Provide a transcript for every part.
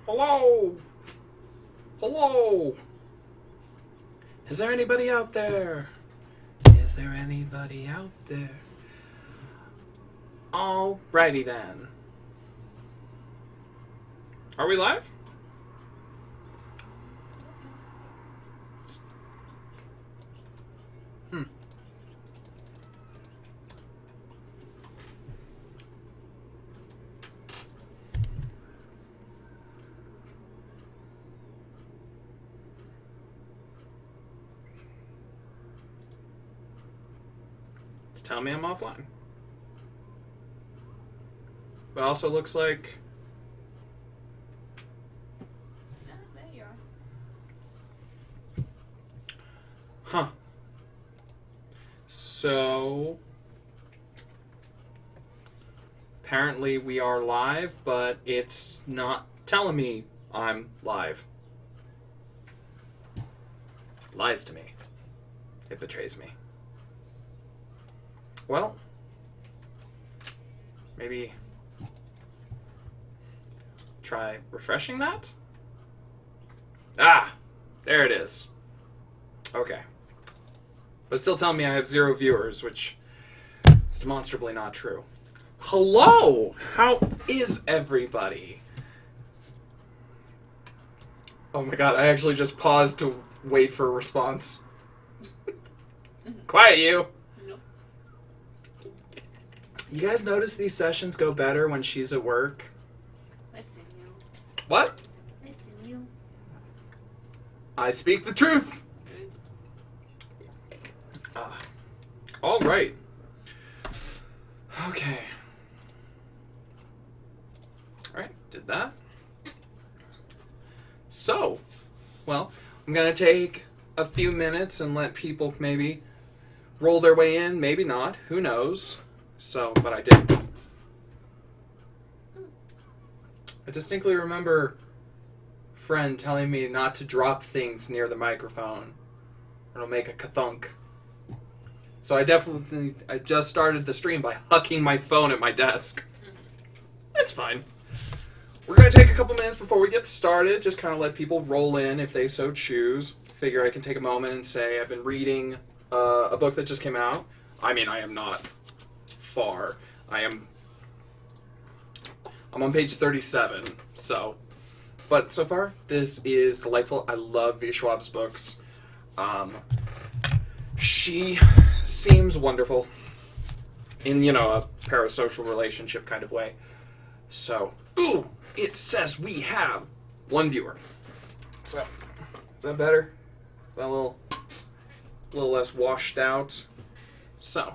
Hello? Hello? Is there anybody out there? Is there anybody out there? Alrighty then. Are we live? Tell me I'm offline. But also looks like... Yeah, there you are. Huh. So... apparently we are live, but it's not telling me I'm live. Lies to me. It betrays me. Well, maybe try refreshing that? Ah, there it is. Okay. But still telling me I have 0 viewers, which is demonstrably not true. Hello! How is everybody? Oh my god, I actually just paused to wait for a response. Quiet you! You guys notice these sessions go better when she's at work? Listen, you. What? Listen, you. I speak the truth. All right. Okay. All right, did that. So, well, I'm going to take a few minutes and let people maybe roll their way in, maybe not, who knows. So, but I did. I distinctly remember a friend telling me not to drop things near the microphone. It'll make a kathunk. So I just started the stream by hucking my phone at my desk. It's fine. We're going to take a couple minutes before we get started. Just kind of let people roll in if they so choose. Figure I can take a moment and say I've been reading a book that just came out. I mean, I am not far. I'm on page 37, so. But so far, this is delightful. I love V. Schwab's books. She seems wonderful in, a parasocial relationship kind of way. So, ooh, it says we have 1 viewer. So, is that better? Is that a little less washed out? So,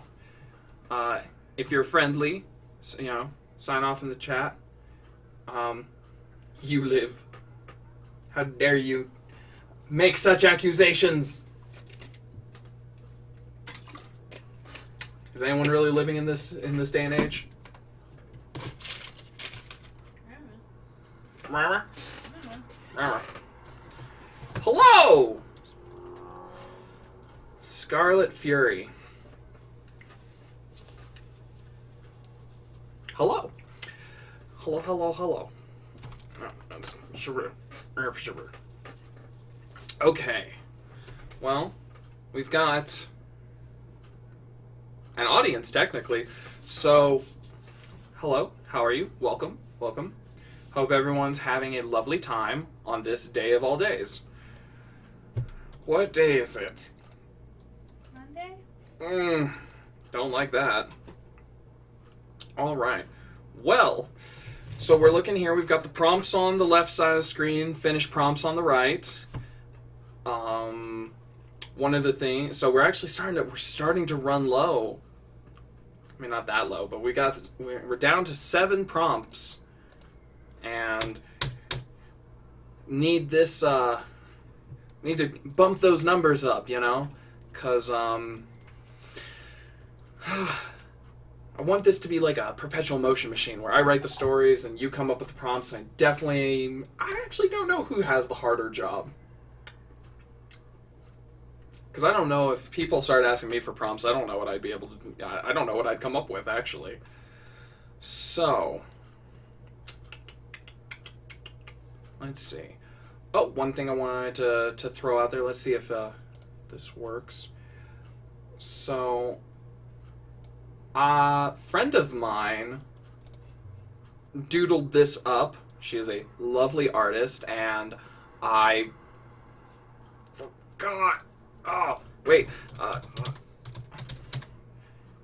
if you're friendly, sign off in the chat. You live. How dare you make such accusations? Is anyone really living in this day and age? Hello! Scarlet Fury. Hello. Hello. No, that's sugar. Okay. Well, we've got an audience, technically. So, hello. How are you? Welcome. Hope everyone's having a lovely time on this day of all days. What day is it? Monday? Don't like that. All right. Well, so we're looking here. We've got the prompts on the left side of the screen, finished prompts on the right. One of the things, so we're actually starting to run low. I mean, not that low, but we're down to 7 prompts, and need to bump those numbers up, because I want this to be like a perpetual motion machine where I write the stories and you come up with the prompts, and I actually don't know who has the harder job. Because I don't know, if people start asking me for prompts, I don't know what I'd be able to do. I don't know what I'd come up with, actually. So, let's see. Oh, one thing I wanted to throw out there. Let's see if this works. So, a friend of mine doodled this up. She is a lovely artist, and I forgot. Oh, wait.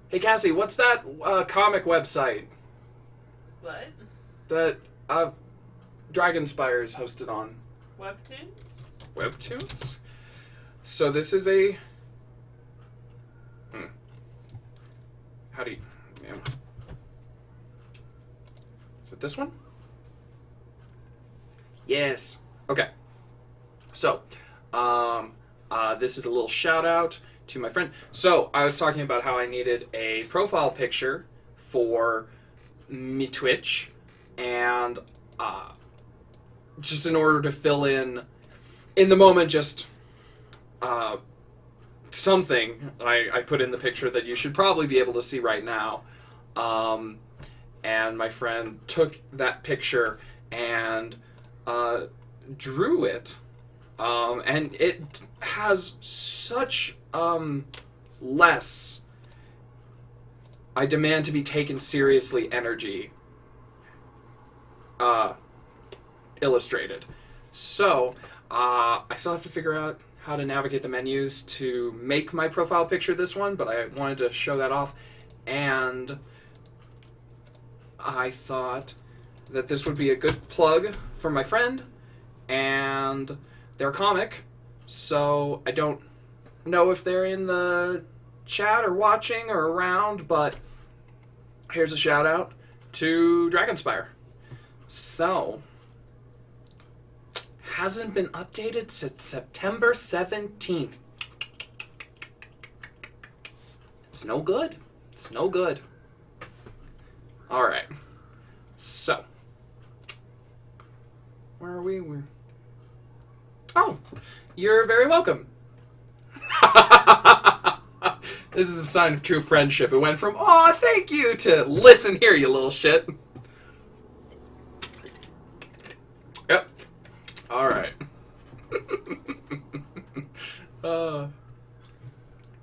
Hey, Cassie, what's that comic website What? that Dragonspire is hosted on? Webtoons? Webtoons? So this is a... How do you... Yeah. Is it this one? Yes. Okay. So, this is a little shout out to my friend. So, I was talking about how I needed a profile picture for me Twitch, and just in order to fill in the moment, just something, I put in the picture that you should probably be able to see right now. And my friend took that picture and drew it. And it has such less I demand to be taken seriously energy illustrated. So, I still have to figure out how to navigate the menus to make my profile picture this one, but I wanted to show that off. And I thought that this would be a good plug for my friend and their comic. So I don't know if they're in the chat or watching or around, but here's a shout out to Dragonspire. So, hasn't been updated since September 17th. It's no good. It's no good. Alright. So, where are we? Oh, you're very welcome. This is a sign of true friendship. It went from, "Aw, thank you," to "Listen here, you little shit." Yep. Alright.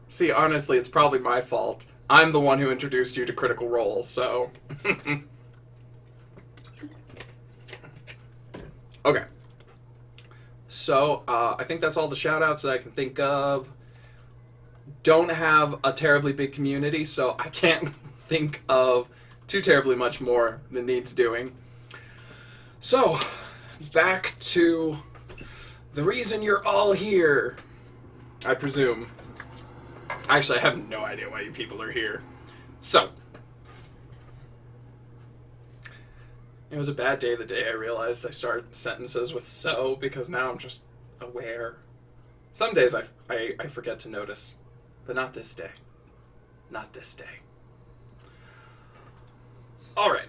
See, honestly, it's probably my fault. I'm the one who introduced you to Critical Role, so... Okay. So, I think that's all the shout-outs that I can think of. Don't have a terribly big community, so I can't think of too terribly much more than needs doing. So, back to the reason you're all here, I presume. Actually, I have no idea why you people are here. So, it was a bad day the day I realized I start sentences with "so," because now I'm just aware. Some days I forget to notice, but not this day. Not this day. Alright.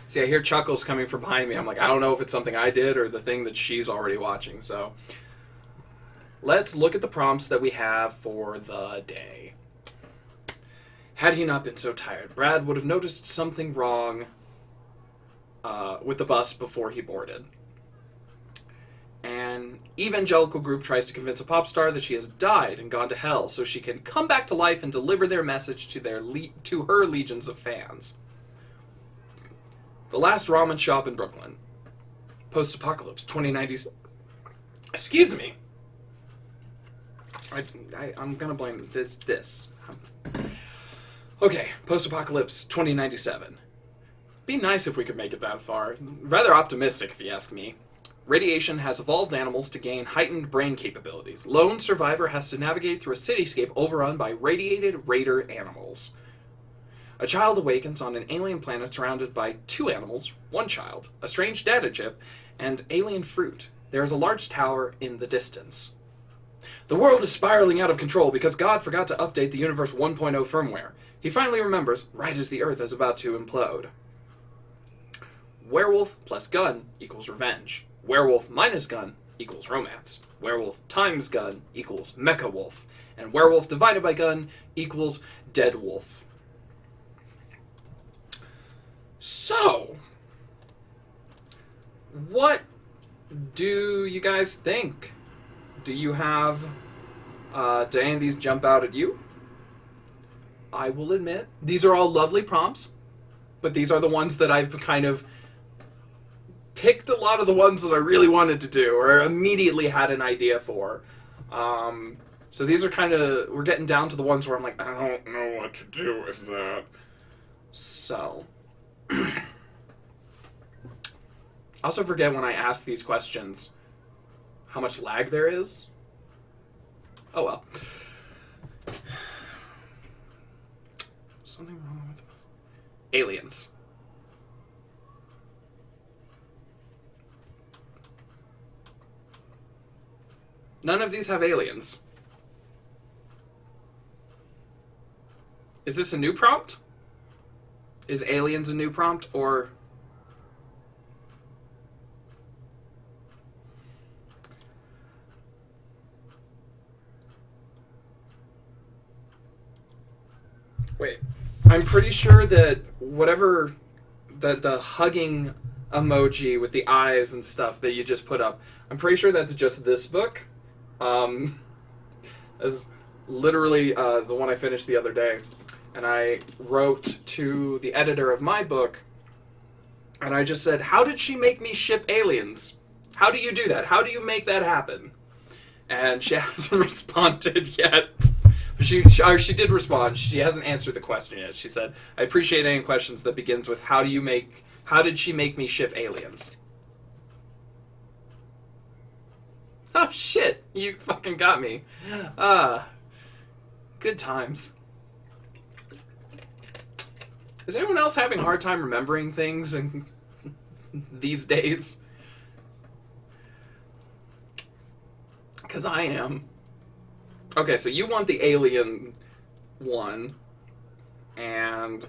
See, I hear chuckles coming from behind me. I'm like, I don't know if it's something I did or the thing that she's already watching, so... Let's look at the prompts that we have for the day. Had he not been so tired, Brad would have noticed something wrong with the bus before he boarded. An evangelical group tries to convince a pop star that she has died and gone to hell so she can come back to life and deliver their message to her legions of fans. The last ramen shop in Brooklyn. Post-apocalypse 2090s. Excuse me. I'm gonna blame this. Okay, post-apocalypse 2097. Be nice if we could make it that far. Rather optimistic, if you ask me. Radiation has evolved animals to gain heightened brain capabilities. Lone survivor has to navigate through a cityscape overrun by radiated raider animals. A child awakens on an alien planet surrounded by two animals, one child, a strange data chip, and alien fruit. There is a large tower in the distance. The world is spiraling out of control because God forgot to update the Universe 1.0 firmware. He finally remembers right as the Earth is about to implode. Werewolf plus gun equals revenge. Werewolf minus gun equals romance. Werewolf times gun equals mecha wolf. And werewolf divided by gun equals dead wolf. So, what do you guys think? Do you have... do any of these jump out at you? I will admit, these are all lovely prompts, but these are the ones that I've kind of picked a lot of the ones that I really wanted to do, or immediately had an idea for. So these are kind of... We're getting down to the ones where I'm like, I don't know what to do with that. So... I also forget when I ask these questions how much lag there is. Oh well. Something wrong with aliens. None of these have aliens. Is this a new prompt? Is aliens a new prompt, or... Wait. I'm pretty sure that whatever... the hugging emoji with the eyes and stuff that you just put up, I'm pretty sure that's just this book. As literally the one I finished the other day. And I wrote to the editor of my book, and I just said, how did she make me ship aliens? How do you do that? How do you make that happen? And she hasn't responded yet. She did respond. She hasn't answered the question yet. She said, I appreciate any questions that begins with, how did she make me ship aliens? Oh, shit. You fucking got me. Good times. Is anyone else having a hard time remembering things these days? Because I am. Okay, so you want the alien one. And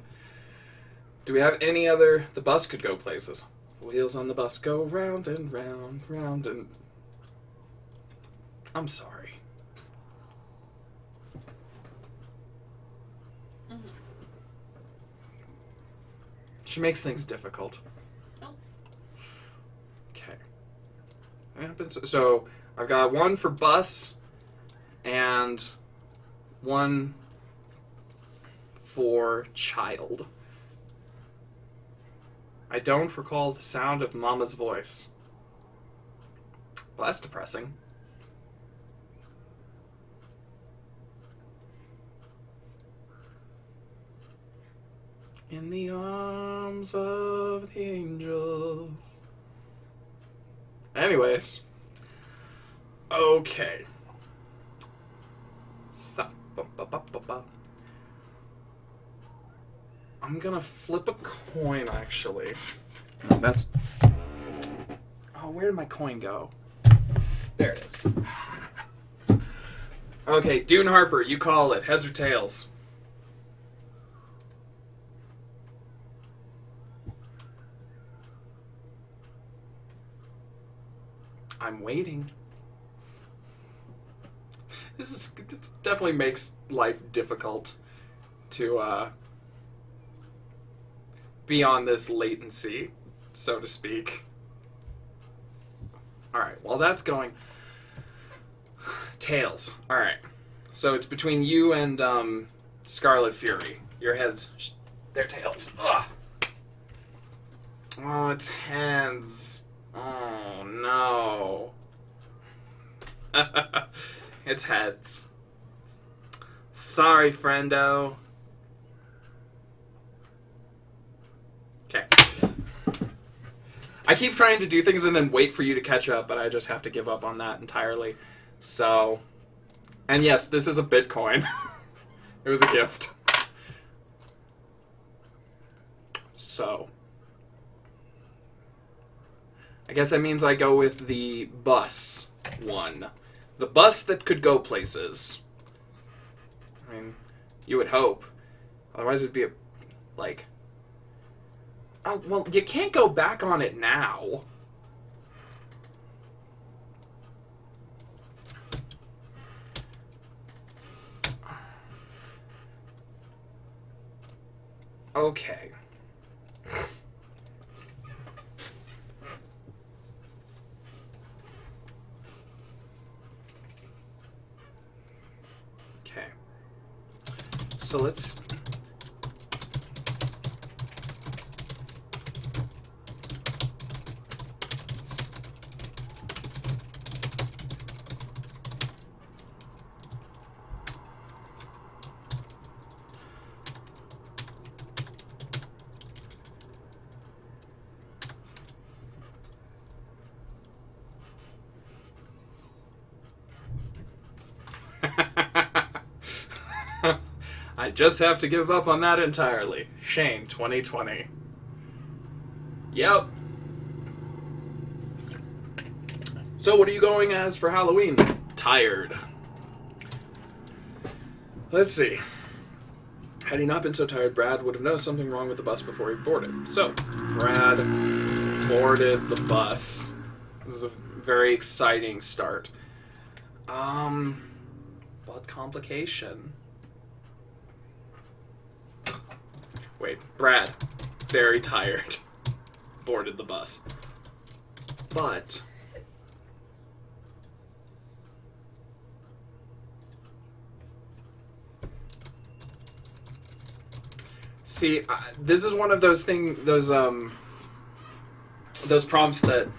do we have any other... The bus could go places. Wheels on the bus go round and round, round and... I'm sorry. She makes things difficult. Oh. Okay. What happens? So I've got one for bus and one for child. I don't recall the sound of Mama's voice. Well, that's depressing. In the arms of the angels. Anyways. Okay. I'm gonna flip a coin, actually. That's... Oh, where did my coin go? There it is. Okay, Dune Harper, you call it. Heads or tails? I'm waiting. This definitely makes life difficult to be on this latency, so to speak. Alright, while that's going... Tails. Alright. So it's between you and Scarlet Fury. Your heads... They're tails. Ugh. Oh, it's heads. Oh, no. It's heads. Sorry, friendo. Okay. I keep trying to do things and then wait for you to catch up, but I just have to give up on that entirely. So, and yes, this is a Bitcoin. It was a gift. So... I guess that means I go with the bus one. The bus that could go places. I mean, you would hope. Otherwise it'd be a... like... Oh, well, you can't go back on it now. Okay. so let's... I just have to give up on that entirely. Shane, 2020. Yep. So what are you going as for Halloween? Tired. Let's see. Had he not been so tired, Brad would have noticed something wrong with the bus before he boarded. So, Brad boarded the bus. This is a very exciting start. What complication? Wait, Brad, very tired, boarded the bus. But... see, this is one of those prompts that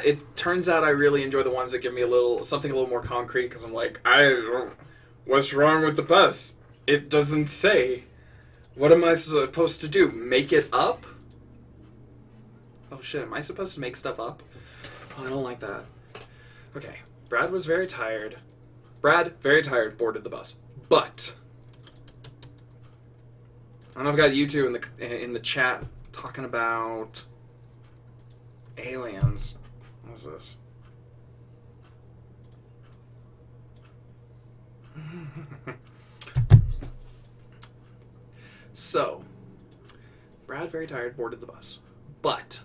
it turns out I really enjoy the ones that give me something a little more concrete, because I'm like, what's wrong with the bus? It doesn't say. What am I supposed to do? Make it up? Oh shit, am I supposed to make stuff up? Oh, I don't like that. Okay, Brad was very tired. Brad, very tired, boarded the bus. But... I know I've got you two in the chat talking about aliens. What is this? So, Brad, very tired, boarded the bus. But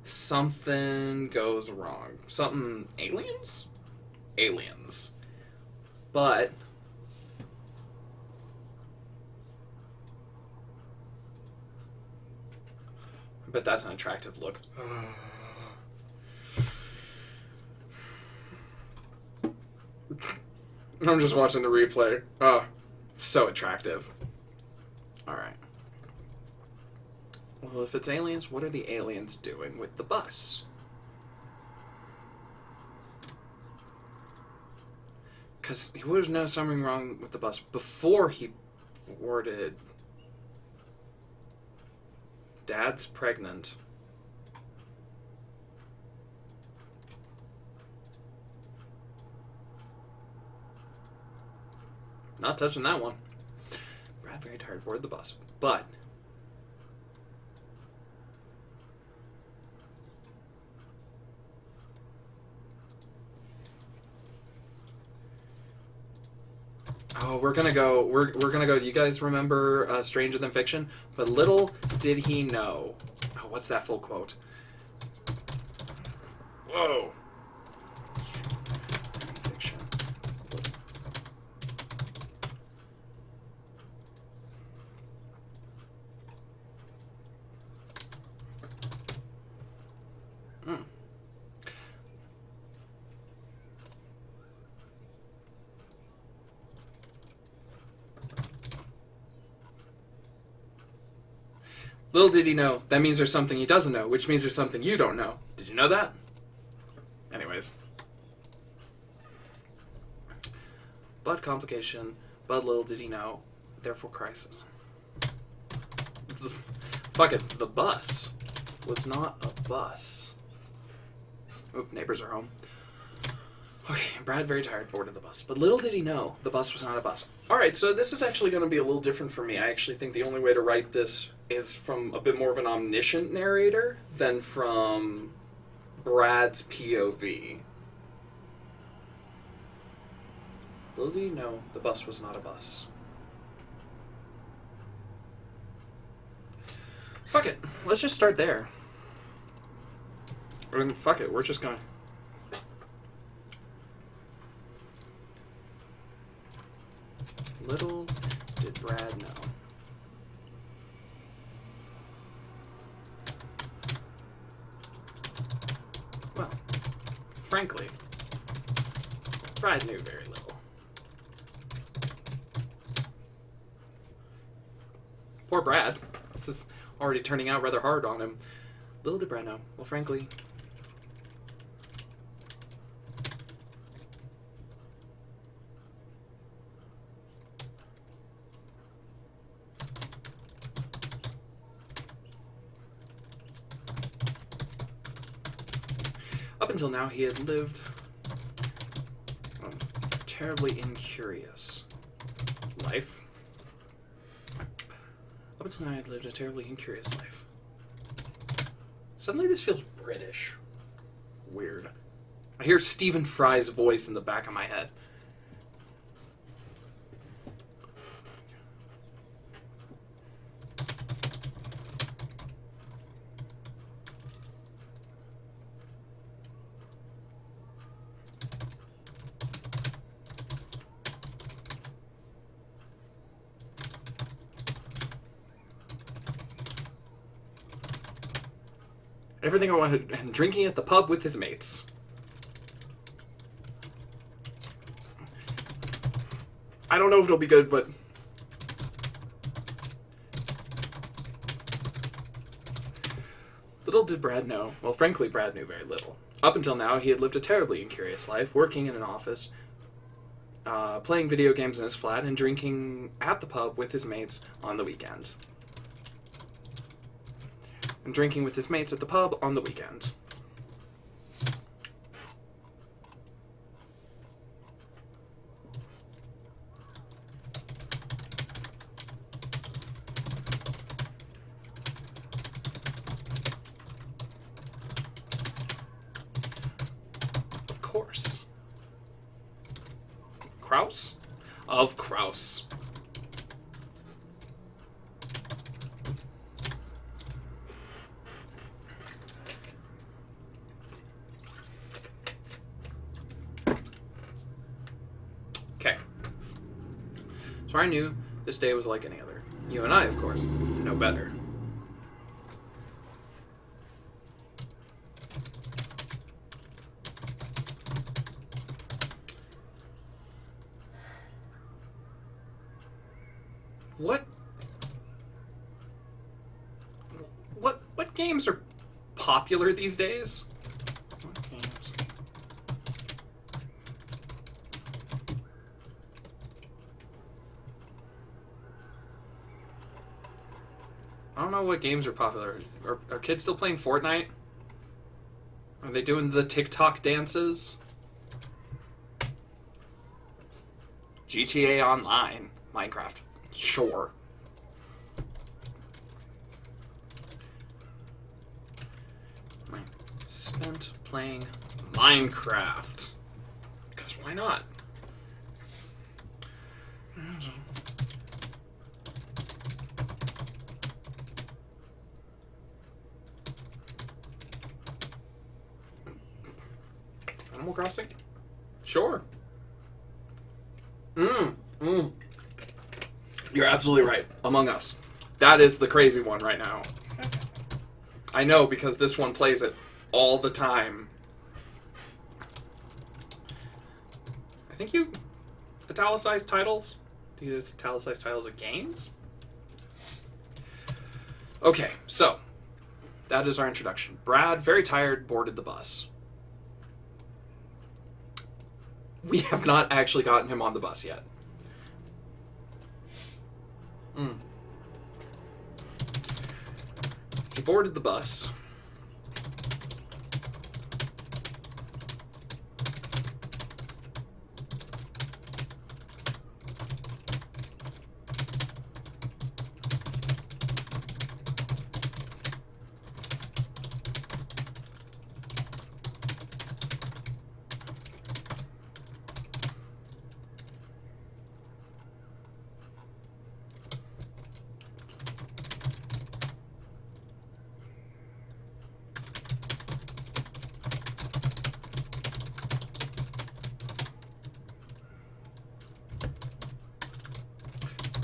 something goes wrong. Something... aliens? Aliens. But... but that's an attractive look. I'm just watching the replay. Oh, so attractive. Alright. Well, if it's aliens, what are the aliens doing with the bus? Because he would have known something wrong with the bus before he boarded. Dad's pregnant. Not touching that one. Brad, very tired, boarded the bus. But... oh, we're gonna go. We're gonna go. Do you guys remember Stranger Than Fiction? But little did he know. Oh, what's that full quote? Whoa. Fiction. Little did he know, that means there's something he doesn't know, which means there's something you don't know. Did you know that? Anyways. But complication, but little did he know, therefore crisis. Fuck it, the bus was not a bus. Oop, neighbors are home. Okay, Brad, very tired, boarded the bus. But little did he know, the bus was not a bus. Alright, so this is actually going to be a little different for me. I actually think the only way to write this is from a bit more of an omniscient narrator than from Brad's POV. Little did he know, the bus was not a bus. Fuck it, let's just start there. I mean, fuck it, we're just going... Little did Brad know. Well, frankly, Brad knew very little. Poor Brad. This is already turning out rather hard on him. Little did Brad know. Well, frankly... Up until now, he had lived a terribly incurious life. Up until now, I had lived a terribly incurious life. Suddenly, this feels British. Weird. I hear Stephen Fry's voice in the back of my head. Everything I wanted, and drinking at the pub with his mates. I don't know if it'll be good, but... Little did Brad know. Well, frankly, Brad knew very little. Up until now, he had lived a terribly incurious life, working in an office, playing video games in his flat, and drinking at the pub with his mates on the weekend. And drinking with his mates at the pub on the weekend. Of course. Kraus? Of Kraus. Okay. So I knew this day was like any other. You and I, of course, know better. What games are popular these days? What games? I don't know what games are popular. Are kids still playing Fortnite? Are they doing the TikTok dances? GTA Online. Minecraft. Sure. Spent playing Minecraft. Because why not? Animal Crossing? Sure. You're absolutely right. Among Us. That is the crazy one right now. I know, because this one plays it all the time. I think you italicize titles? Do you italicize titles of games? Okay, so that is our introduction. Brad, very tired, boarded the bus. We have not actually gotten him on the bus yet. He boarded the bus.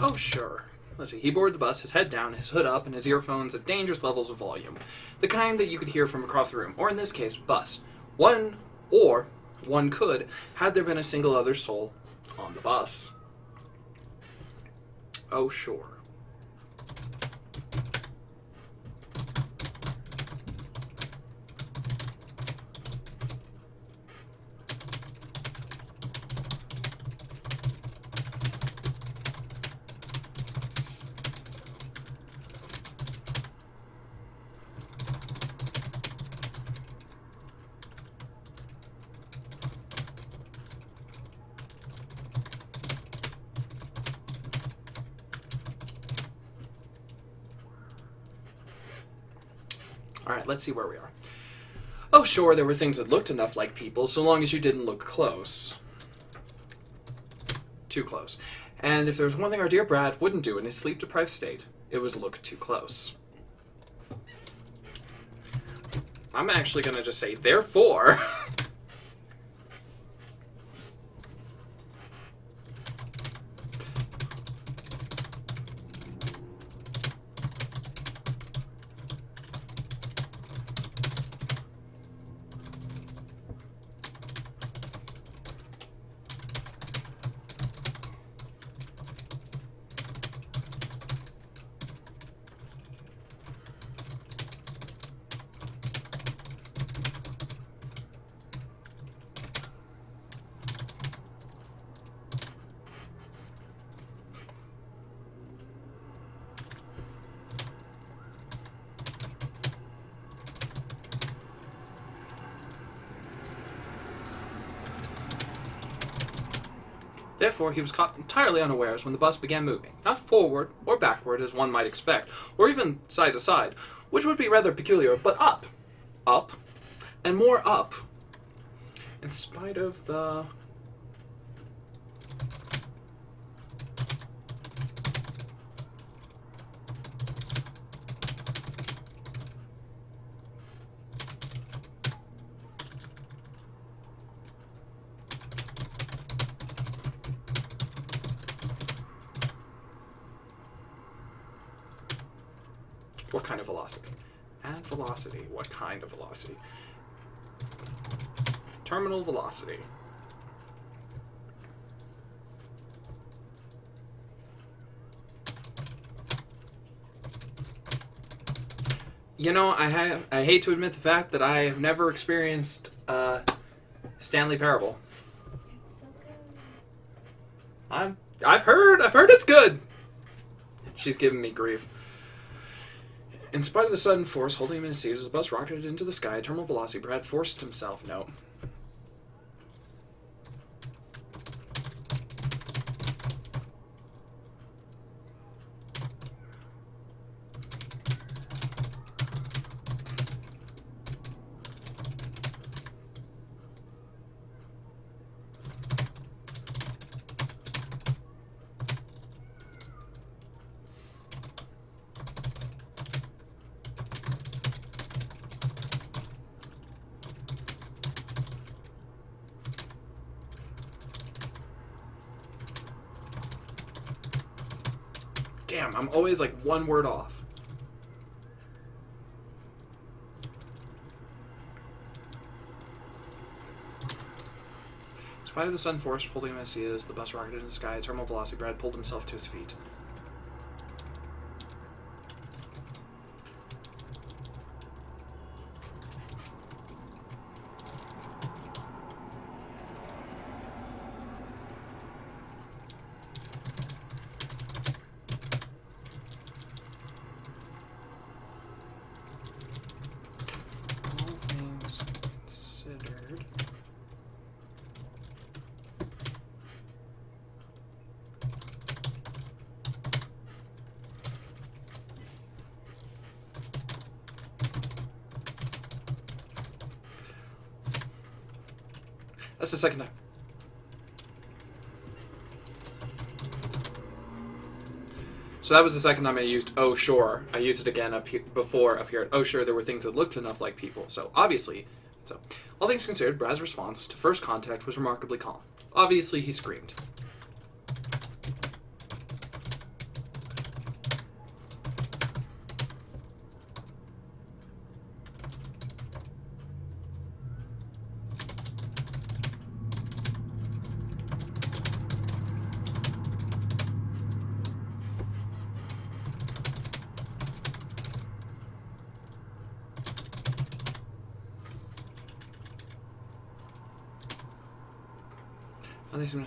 Oh, sure. Let's see. He boarded the bus, his head down, his hood up, and his earphones at dangerous levels of volume. The kind that you could hear from across the room, or in this case, bus. One could, had there been a single other soul on the bus. Oh, sure. Alright, let's see where we are. Oh, sure, there were things that looked enough like people, so long as you didn't look close. Too close. And if there was one thing our dear Brad wouldn't do in his sleep-deprived state, it was look too close. I'm actually going to just say, therefore... Therefore, he was caught entirely unawares when the bus began moving, not forward or backward as one might expect, or even side to side, which would be rather peculiar, but up, up, and more up, in spite of the... What kind of velocity? Add velocity. What kind of velocity? Terminal velocity. You know, I hate to admit the fact that I have never experienced Stanley Parable. It's so good. I've heard it's good. She's giving me grief. In spite of the sudden force holding him in his seat as the bus rocketed into the sky, terminal velocity, Brad forced himself. No. Damn, I'm always like one word off. In spite of the sudden force holding him as he is, the bus rocketed into the sky. At terminal velocity, Brad pulled himself to his feet. All things considered. That's the second time. So that was the second time I used "oh sure." I used it again up here before up here. "Oh sure, there were things that looked enough like people." So obviously, all things considered, Brad's response to first contact was remarkably calm. Obviously, he screamed. Oh, there's some...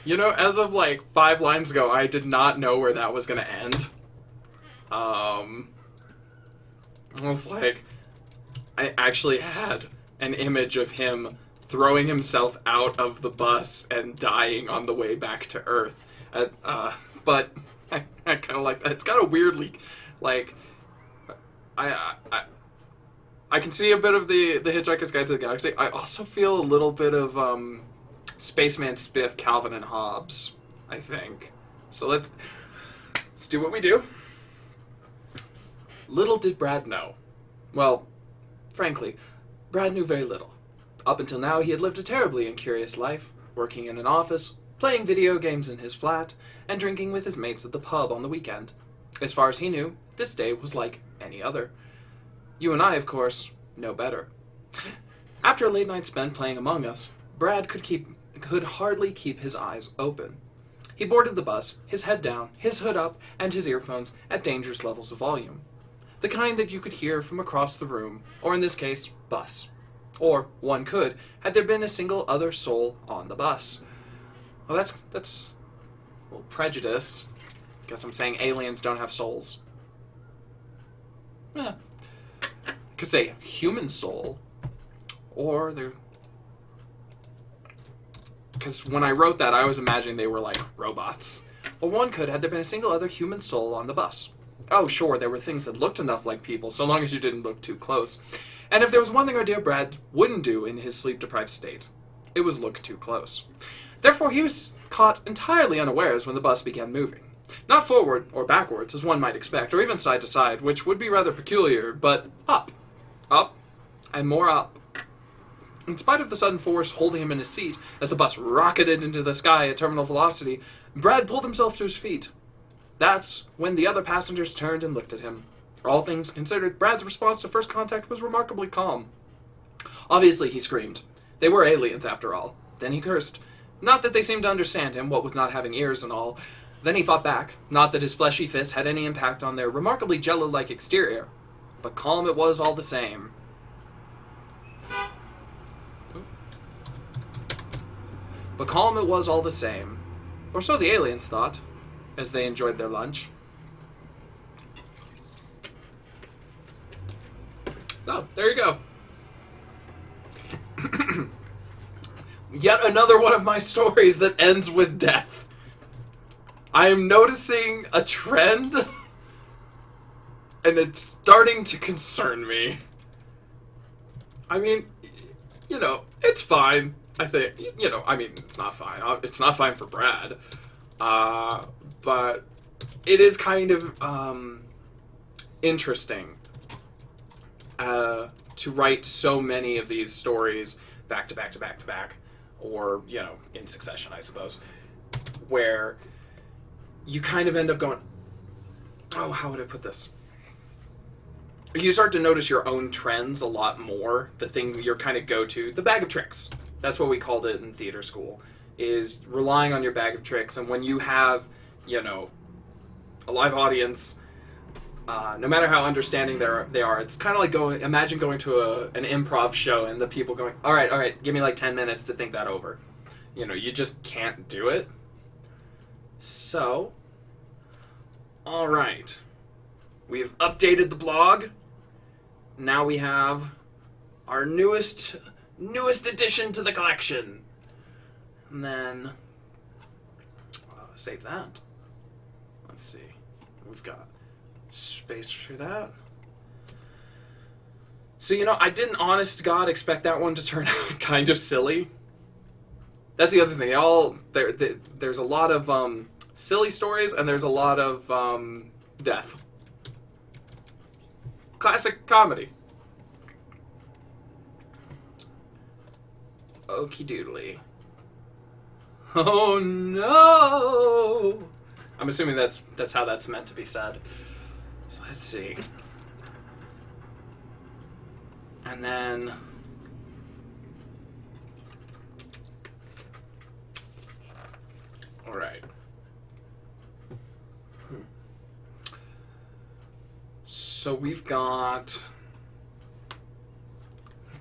You know, as of like 5 lines ago, I did not know where that was going to end. I was like, I actually had an image of him throwing himself out of the bus and dying on the way back to Earth. But I kind of like that. It's got a weirdly, like, I can see a bit of the Hitchhiker's Guide to the Galaxy. I also feel a little bit of Spaceman Spiff, Calvin and Hobbes, I think. So let's do what we do. Little did Brad know. Well, frankly, Brad knew very little. Up until now, he had lived a terribly incurious life, working in an office, playing video games in his flat, and drinking with his mates at the pub on the weekend. As far as he knew, this day was like any other. You and I, of course, know better. After a late night spent playing Among Us, Brad could hardly keep his eyes open. He boarded the bus, his head down, his hood up, and his earphones at dangerous levels of volume. The kind that you could hear from across the room, or in this case, bus. Or one could, had there been a single other soul on the bus. Well, that's well, prejudice. Guess I'm saying aliens don't have souls. Yeah. Could say human soul. Or they're... Because when I wrote that, I was imagining they were like robots. Or one could, had there been a single other human soul on the bus. Oh, sure, there were things that looked enough like people, so long as you didn't look too close. And if there was one thing our dear Brad wouldn't do in his sleep-deprived state, it was look too close. Therefore, he was caught entirely unawares when the bus began moving. Not forward or backwards, as one might expect, or even side to side, which would be rather peculiar, but up. Up, and more up. In spite of the sudden force holding him in his seat, as the bus rocketed into the sky at terminal velocity, Brad pulled himself to his feet. That's when the other passengers turned and looked at him. All things considered, Brad's response to first contact was remarkably calm. Obviously, he screamed. They were aliens, after all. Then he cursed. Not that they seemed to understand him, what with not having ears and all. Then he fought back. Not that his fleshy fists had any impact on their remarkably jello-like exterior. But calm it was all the same. But calm it was all the same. Or so the aliens thought, as they enjoyed their lunch. Oh, there you go. Yet another one of my stories that ends with death. I am noticing a trend, and it's starting to concern me. I mean, you know, it's fine. I think, you know, I mean, it's not fine. It's not fine for Brad. But it is kind of interesting to write so many of these stories back to back to back to back, or, you know, in succession, I suppose, where you kind of end up going, oh, how would I put this? You start to notice your own trends a lot more. The thing you're kind of go-to, the bag of tricks. That's what we called it in theater school, is relying on your bag of tricks. And when you have, you know, a live audience, no matter how understanding they are, it's kind of like imagine going to an improv show and the people going, all right, give me like 10 minutes to think that over. You know, you just can't do it. So, all right. We've updated the blog. Now we have our newest addition to the collection. And then save that. Let's see. We've got space for that. So, you know, I didn't, honest to God, expect that one to turn out kind of silly. That's the other thing. There's a lot of silly stories, and there's a lot of death. Classic comedy. Okie doodly. Oh no! I'm assuming that's how that's meant to be said. So let's see. And then all right. So we've got,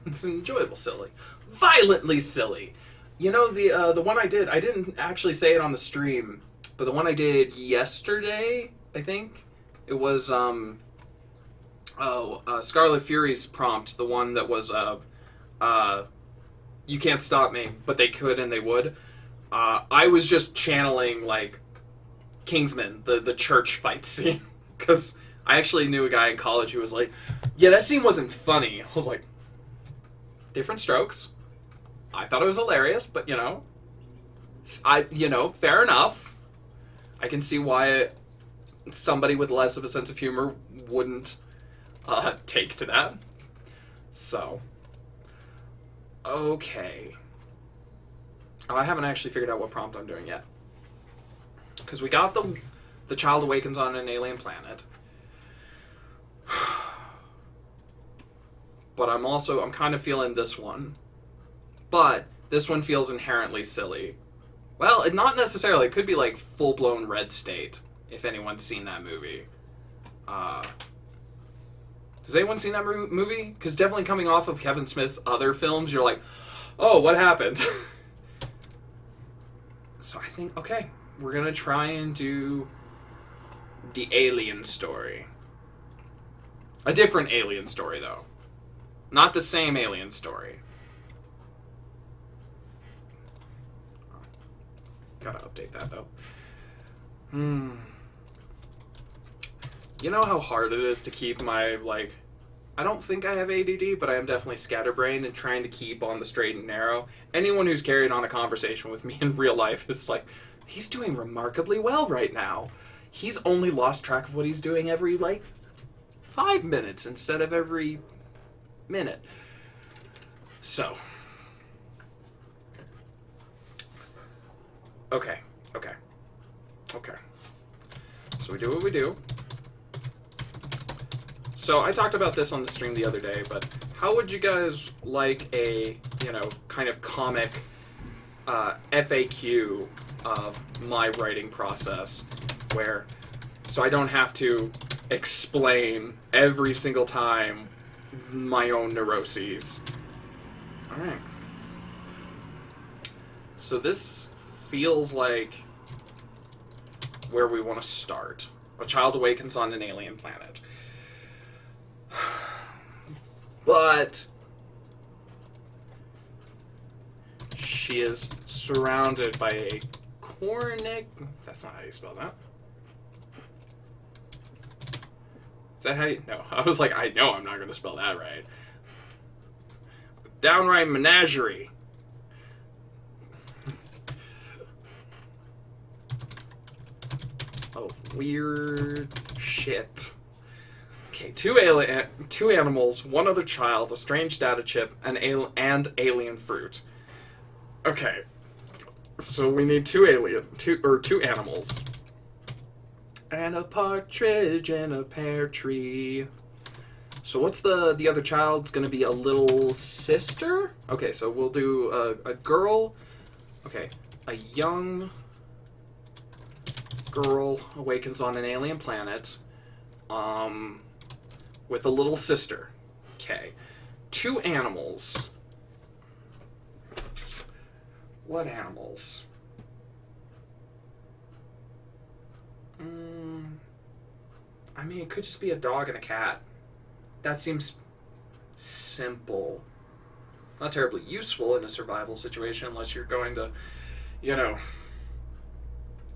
it's enjoyable silly. Violently silly. You know, the one I didn't actually say it on the stream, but the one I did yesterday, I think, it was, Scarlet Fury's prompt, the one that was, you can't stop me, but they could and they would. I was just channeling, like, Kingsman, the church fight scene, because I actually knew a guy in college who was like, yeah, that scene wasn't funny. I was like, different strokes. I thought it was hilarious, but, fair enough. I can see why somebody with less of a sense of humor wouldn't take to that. So, okay. Oh, I haven't actually figured out what prompt I'm doing yet. Because we got the child awakens on an alien planet. But I'm kind of feeling this one. But this one feels inherently silly. Well, not necessarily. It could be like full-blown Red State, if anyone's seen that movie. Has anyone seen that movie? Because definitely coming off of Kevin Smith's other films, you're like, oh, what happened? So I think, okay, we're going to try and do the alien story. A different alien story, though. Not the same alien story. Gotta update that, though. You know how hard it is to keep my, like... I don't think I have ADD, but I am definitely scatterbrained and trying to keep on the straight and narrow. Anyone who's carried on a conversation with me in real life is like, he's doing remarkably well right now. He's only lost track of what he's doing every, 5 minutes instead of every minute. So... Okay. So we do what we do. So I talked about this on the stream the other day, but how would you guys like a, kind of comic FAQ of my writing process so I don't have to explain every single time my own neuroses. All right. So this feels like where we want to start. A child awakens on an alien planet. But she is surrounded by a cornic... That's not how you spell that. Is that how you... No, I was like, I know I'm not going to spell that right. Downright menagerie. Oh, weird shit. Okay, two animals, one other child, a strange data chip, and alien fruit. Okay, so we need two animals. And a partridge in a pear tree. So what's the other child? It's gonna be a little sister? Okay, so we'll do a girl. Okay, a young girl awakens on an alien planet. With a little sister. Okay. Two animals. What animals? I mean, it could just be a dog and a cat. That seems simple. Not terribly useful in a survival situation unless you're going to,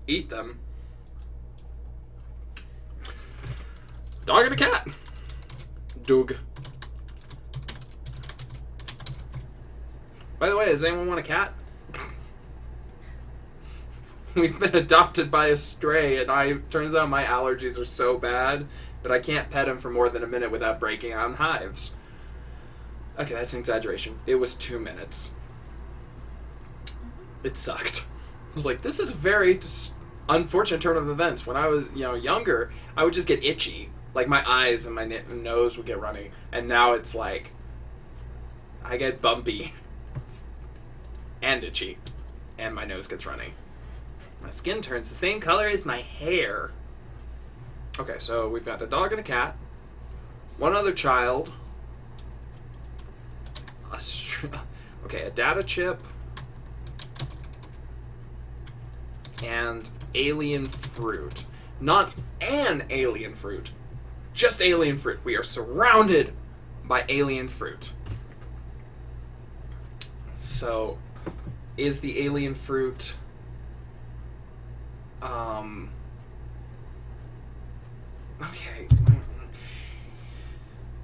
eat them. Dog and a cat. Doug. By the way, does anyone want a cat? We've been adopted by a stray, and turns out my allergies are so bad that I can't pet him for more than a minute without breaking out in hives. Okay, that's an exaggeration. It was 2 minutes. It sucked. I was like, this is a very unfortunate turn of events. When I was, younger, I would just get itchy. Like, my eyes and my nose would get runny. And now it's like, I get bumpy. And itchy. And my nose gets runny. My skin turns the same color as my hair. Okay, so we've got a dog and a cat. One other child. A data chip. and alien fruit. Not an alien fruit, just alien fruit. We are surrounded by alien fruit. So, is the alien fruit... Okay.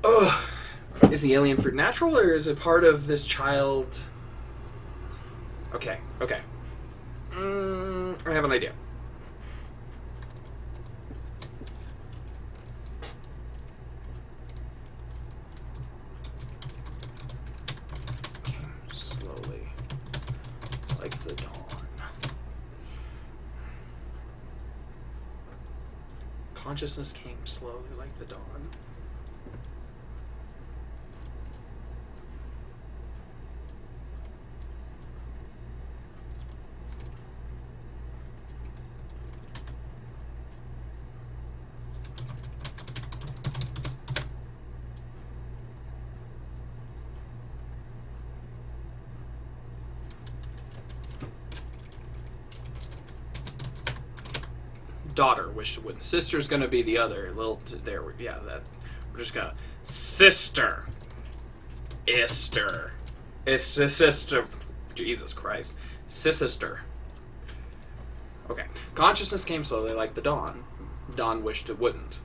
Ugh. Is the alien fruit natural, or is it part of this child? Okay. I have an idea. Came slowly, like the dawn. Consciousness came slowly, like the dawn. Daughter wished to win. Sister's gonna be the other. Little there. Yeah, that we're just gonna sister. Sister. Jesus Christ. Sister. Okay. Consciousness came slowly like the dawn. Dawn wished it wouldn't.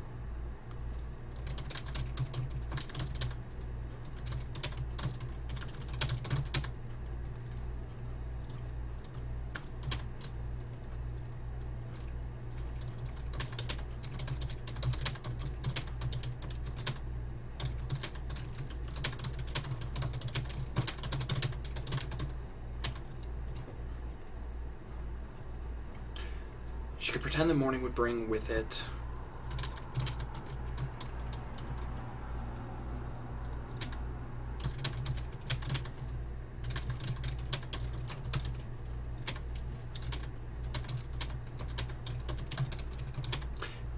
She could pretend the morning would bring with it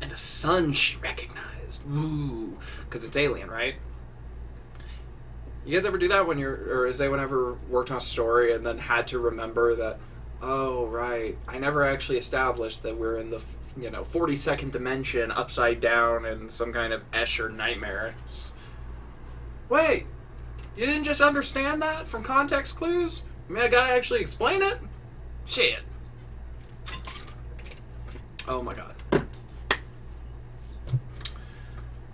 and a sun she recognized. Ooh, because it's alien, right? You guys ever do that when or has anyone ever worked on a story and then had to remember that, oh, right, I never actually established that we're in the, 42nd dimension, upside down, in some kind of Escher nightmare. Wait, you didn't just understand that from context clues? I mean, I gotta actually explain it? Shit. Oh my god.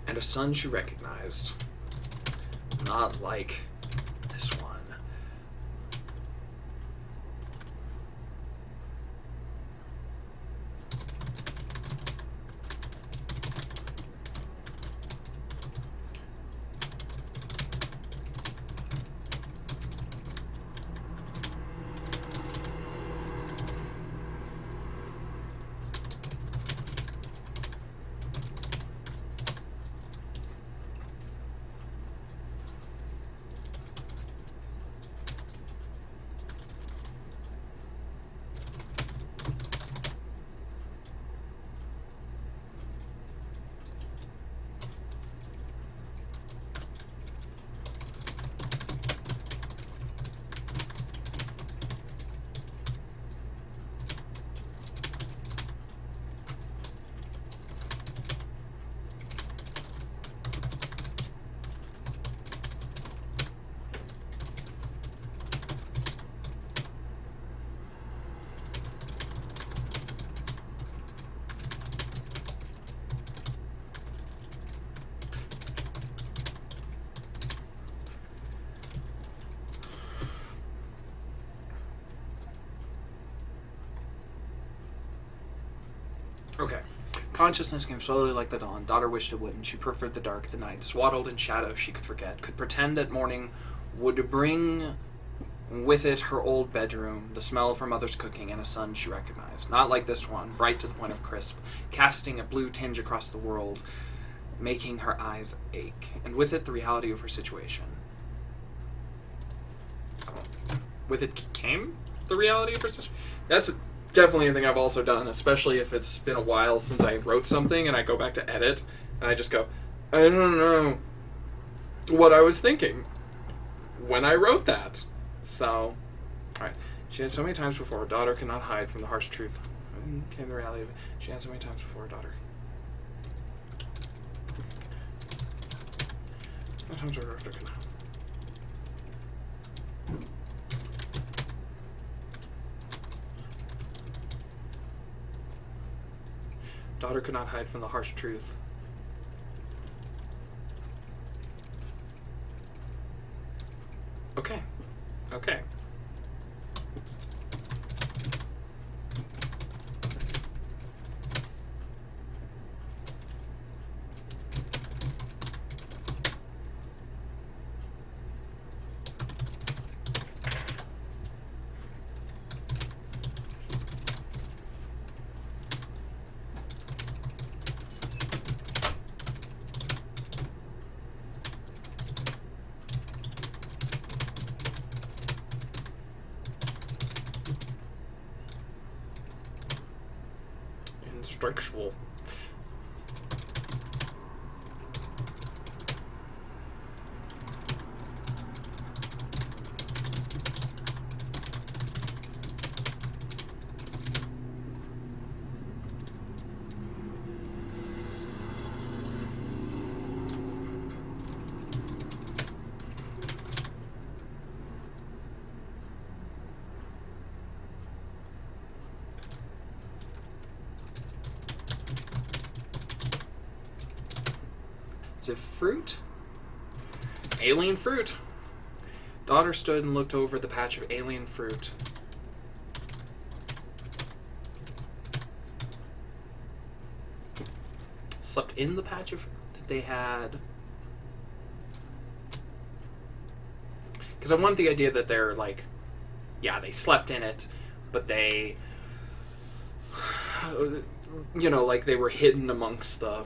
And a son she recognized. Not like this one. Okay. Consciousness came slowly like the dawn. Daughter wished it wouldn't. She preferred the dark, the night. Swaddled in shadow she could forget. Could pretend that morning would bring with it her old bedroom, the smell of her mother's cooking, and a sun she recognized. Not like this one, bright to the point of crisp, casting a blue tinge across the world, making her eyes ache. And with it, the reality of her situation. With it came the reality of her situation? That's definitely a thing I've also done, especially if it's been a while since I wrote something and I go back to edit and I just go, I don't know what I was thinking when I wrote that. So, alright. She had so many times before, her daughter could not hide from the harsh truth. came the reality of it. She had so many times before, daughter. Sometimes her daughter can. Daughter could not hide from the harsh truth. Okay. Okay. Instructional. Is it fruit? Alien fruit. Daughter stood and looked over the patch of alien fruit. Slept in the patch of that they had. Because I want the idea that they're like, yeah, they slept in it, but they, you know, like they were hidden amongst the.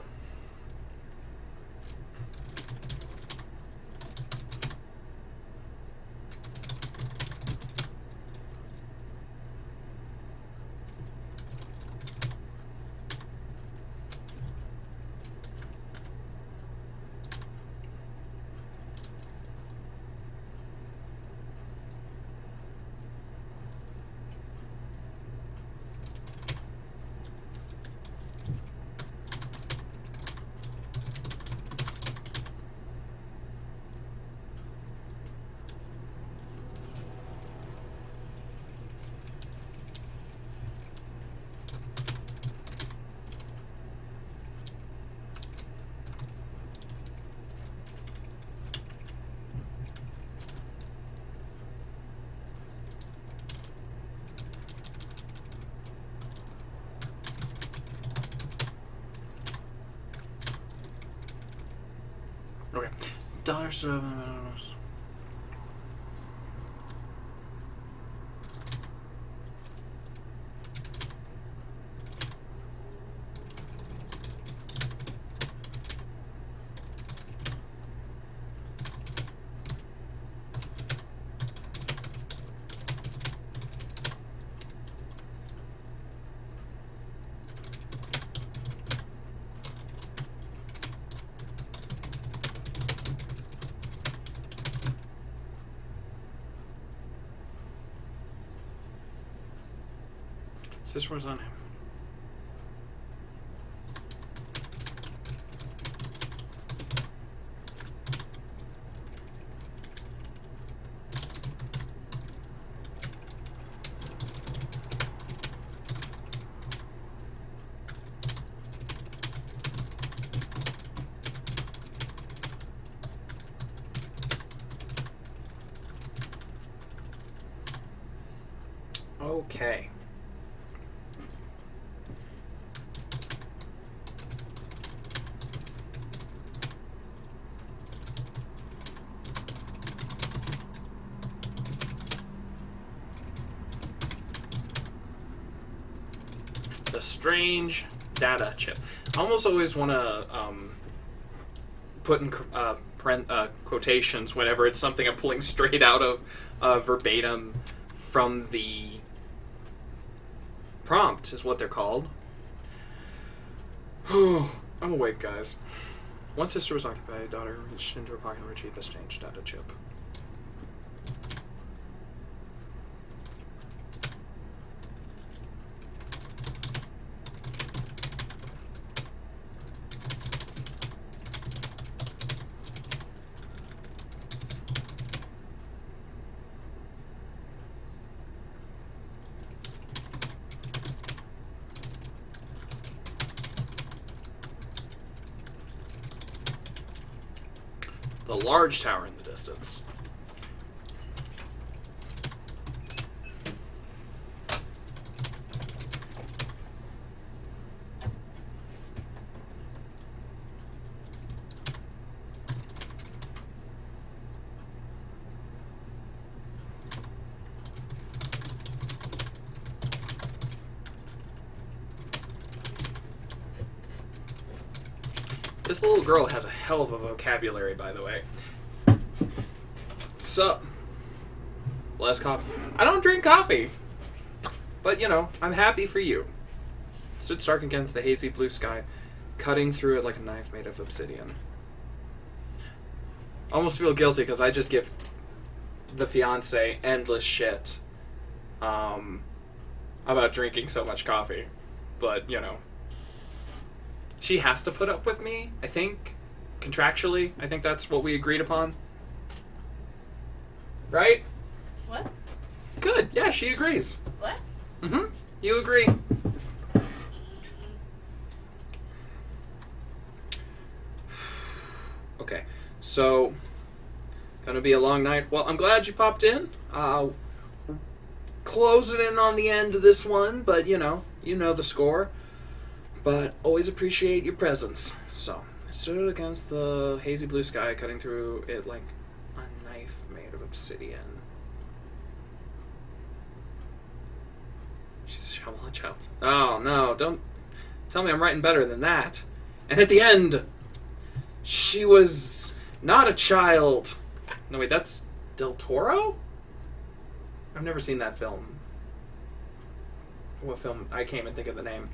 Okay. Daughter stood up. Sister was on him. Okay. The strange data chip. I almost always want to put in quotations whenever it's something I'm pulling straight out of verbatim from the prompt, is what they're called. I'm awake, guys. One sister was occupied. Daughter reached into her pocket and retrieved the strange data chip. the large tower in the distance. This little girl has a hell of a vocabulary, by the way. So, less coffee. I don't drink coffee. But, you know, I'm happy for you. Stood stark against the hazy blue sky, cutting through it like a knife made of obsidian. Almost feel guilty because I just give the fiance endless shit about drinking so much coffee. But, you know. She has to put up with me, I think. Contractually, I think that's what we agreed upon. Right? What? Good. Yeah, she agrees. What? Mm-hmm. You agree. Okay. So, gonna be a long night. Well, I'm glad you popped in. Closing in on the end of this one, but you know the score. But always appreciate your presence. So, I stood against the hazy blue sky, cutting through it like a knife made of obsidian. She's a child. Oh, no, don't tell me I'm writing better than that. And at the end, she was not a child. No, wait, that's Del Toro? I've never seen that film. What film? I can't even think of the name.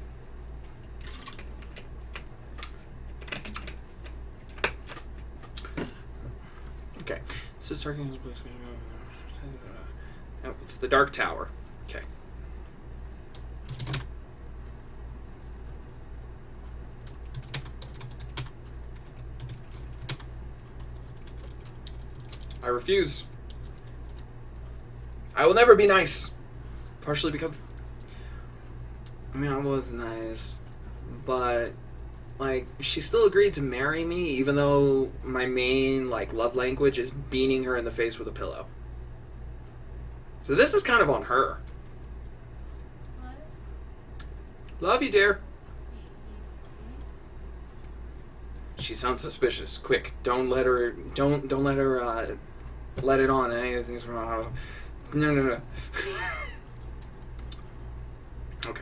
Okay. So no, it's the Dark Tower. Okay. I refuse. I will never be nice. Partially because I mean I was nice, but like, she still agreed to marry me, even though my main, like, love language is beating her in the face with a pillow. So this is kind of on her. What? Love you, dear. She sounds suspicious. Quick, don't let her let it on. Anything's wrong. No. Okay.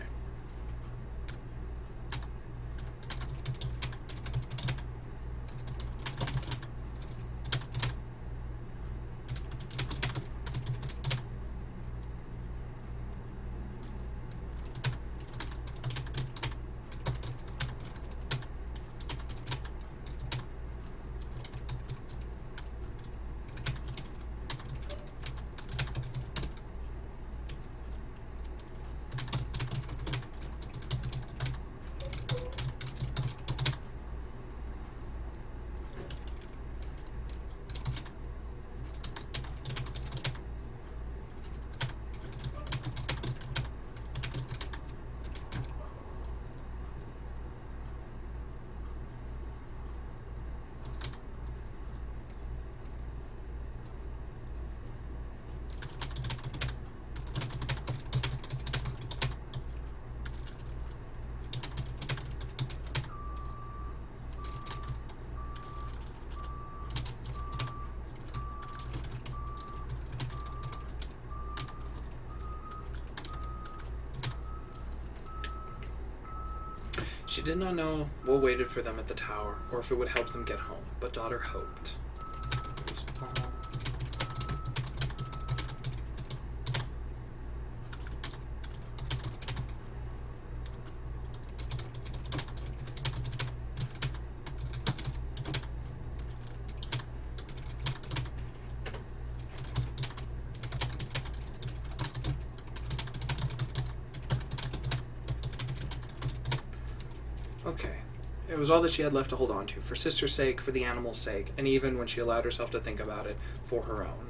She did not know what waited for them at the tower, or if it would help them get home, but daughter hoped. It was all... Okay. It was all that she had left to hold on to, for sister's sake, for the animal's sake, and even when she allowed herself to think about it, for her own.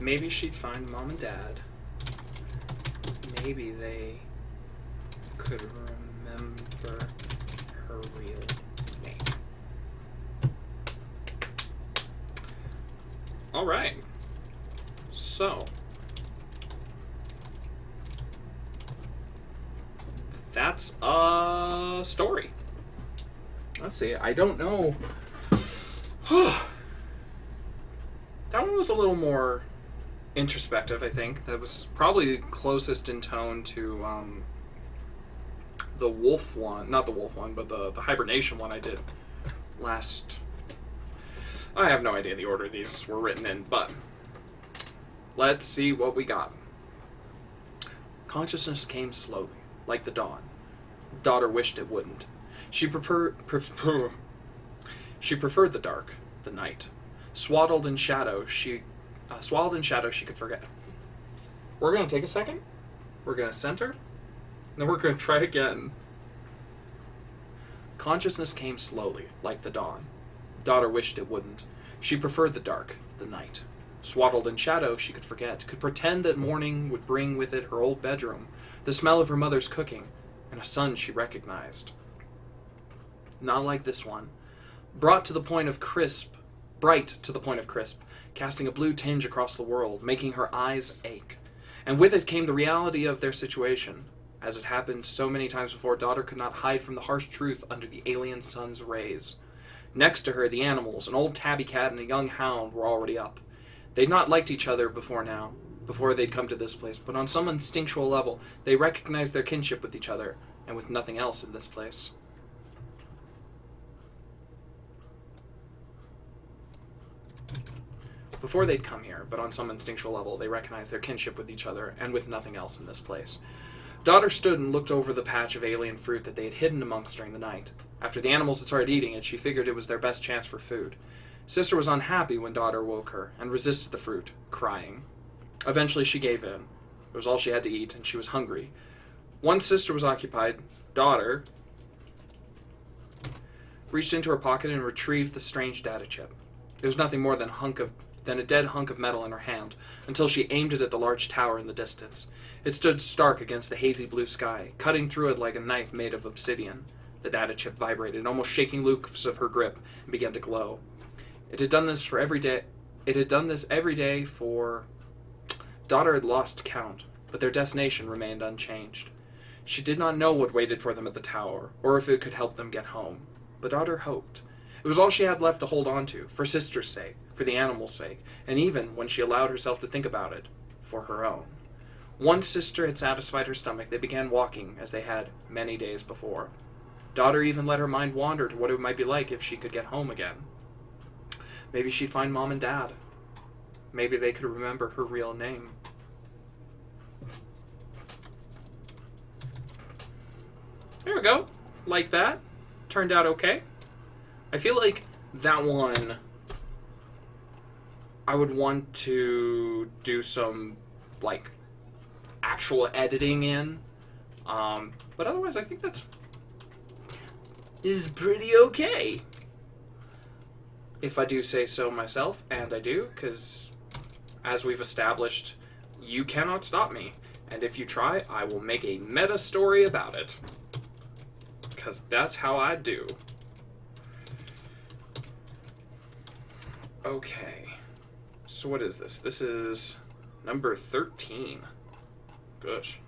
maybe she'd find Mom and Dad. Maybe they could remember her real name. All right. So that's a story. Let's see. I don't know. That one was a little more introspective, I think. That was probably closest in tone to the wolf one. Not the wolf one, but the hibernation one I did last. I have no idea the order these were written in, but let's see what we got. Consciousness came slowly, like the dawn. Daughter wished it wouldn't. She preferred the dark, the night. Swaddled in shadow, she could forget. We're going to take a second. We're going to center. And then we're going to try again. Consciousness came slowly, like the dawn. Daughter wished it wouldn't. She preferred the dark, the night. Swaddled in shadow, she could forget, could pretend that morning would bring with it her old bedroom, the smell of her mother's cooking, and a son she recognized. Not like this one. Bright to the point of crisp, casting a blue tinge across the world, making her eyes ache. And with it came the reality of their situation. As it happened so many times before, daughter could not hide from the harsh truth under the alien sun's rays. Next to her, the animals, an old tabby cat and a young hound, were already up. They'd not liked each other before they'd come to this place, but on some instinctual level, they recognized their kinship with each other, and with nothing else in this place. Before they'd come here, but on some instinctual level, they recognized their kinship with each other, and with nothing else in this place. Daughter stood and looked over the patch of alien fruit that they had hidden amongst during the night. After the animals had started eating it, she figured it was their best chance for food. Sister was unhappy when daughter woke her, and resisted the fruit, crying. Eventually she gave in. It was all she had to eat, and she was hungry. Once sister was occupied, daughter reached into her pocket and retrieved the strange data chip. It was nothing more than a dead hunk of metal in her hand, until she aimed it at the large tower in the distance. It stood stark against the hazy blue sky, cutting through it like a knife made of obsidian. The data chip vibrated, almost shaking loose of her grip, and began to glow. It had done this every day for... Daughter had lost count, but their destination remained unchanged. She did not know what waited for them at the tower, or if it could help them get home. But daughter hoped. It was all she had left to hold on to, for sister's sake, for the animal's sake, and even, when she allowed herself to think about it, for her own. Once sister had satisfied her stomach, they began walking, as they had many days before. Daughter even let her mind wander to what it might be like if she could get home again. Maybe she'd find Mom and Dad. Maybe they could remember her real name. There we go. Like that. Turned out okay. I feel like that one I would want to do some, like, actual editing in. But otherwise, I think is pretty okay. If I do say so myself, and I do, because as we've established, you cannot stop me. And if you try, I will make a meta story about it. Because that's how I do. Okay. So what is this? This is number 13. Gosh.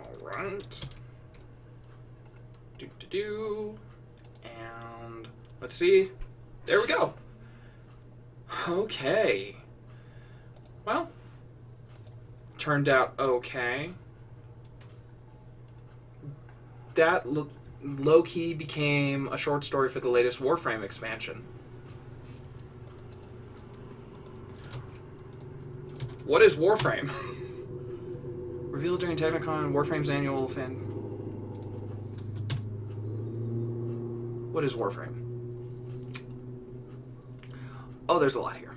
Alright. And let's see. There we go. Okay. Well, turned out okay. That low-key became a short story for the latest Warframe expansion. What is Warframe? Revealed during Technicon, Warframe's annual fan... What is Warframe? Oh, there's a lot here.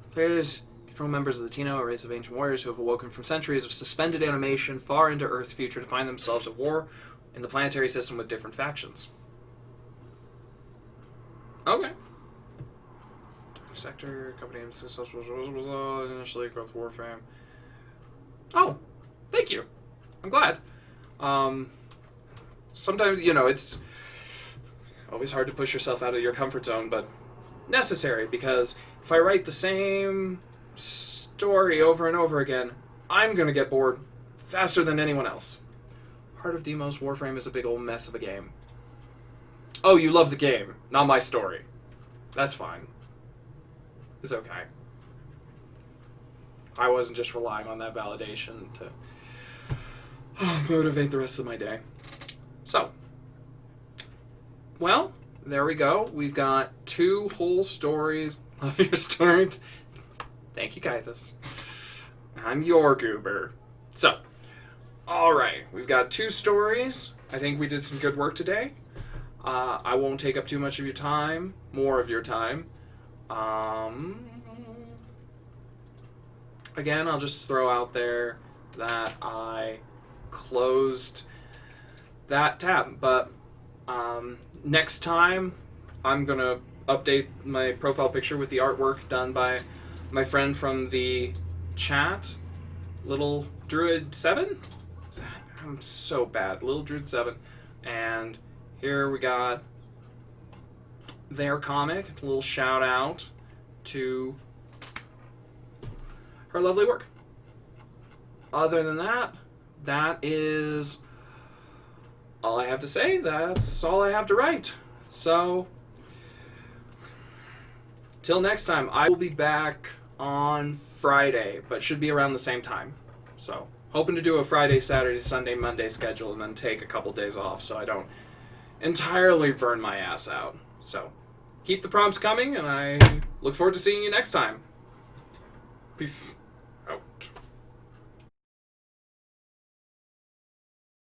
Players control members of the Tino, a race of ancient warriors who have awoken from centuries of suspended animation far into Earth's future to find themselves at war in the planetary system with different factions. Okay. Sector, company, initially growth Warframe. Oh, thank you. I'm glad. Sometimes, it's always hard to push yourself out of your comfort zone, but necessary, because if I write the same story over and over again, I'm going to get bored faster than anyone else. Heart of Demos Warframe is a big old mess of a game. Oh, you love the game, not my story. That's fine. It's okay. I wasn't just relying on that validation to motivate the rest of my day. So, well, there we go. We've got 2 whole stories of your stories. Thank you, Kaithas. I'm your goober. So, alright, we've got 2 stories. I think we did some good work today. I won't take up too much of your time, more of your time. Again, I'll just throw out there that I closed that tab, but next time I'm going to update my profile picture with the artwork done by my friend from the chat, Little Druid 7? I'm so bad. Little Druid 7. And here we got their comic. A little shout out to her lovely work. Other than that, that is all I have to say. That's all I have to write. So, till next time, I will be back on Friday, but should be around the same time. So, hoping to do a Friday, Saturday, Sunday, Monday schedule and then take a couple days off so I don't entirely burn my ass out. So, keep the prompts coming, and I look forward to seeing you next time. Peace.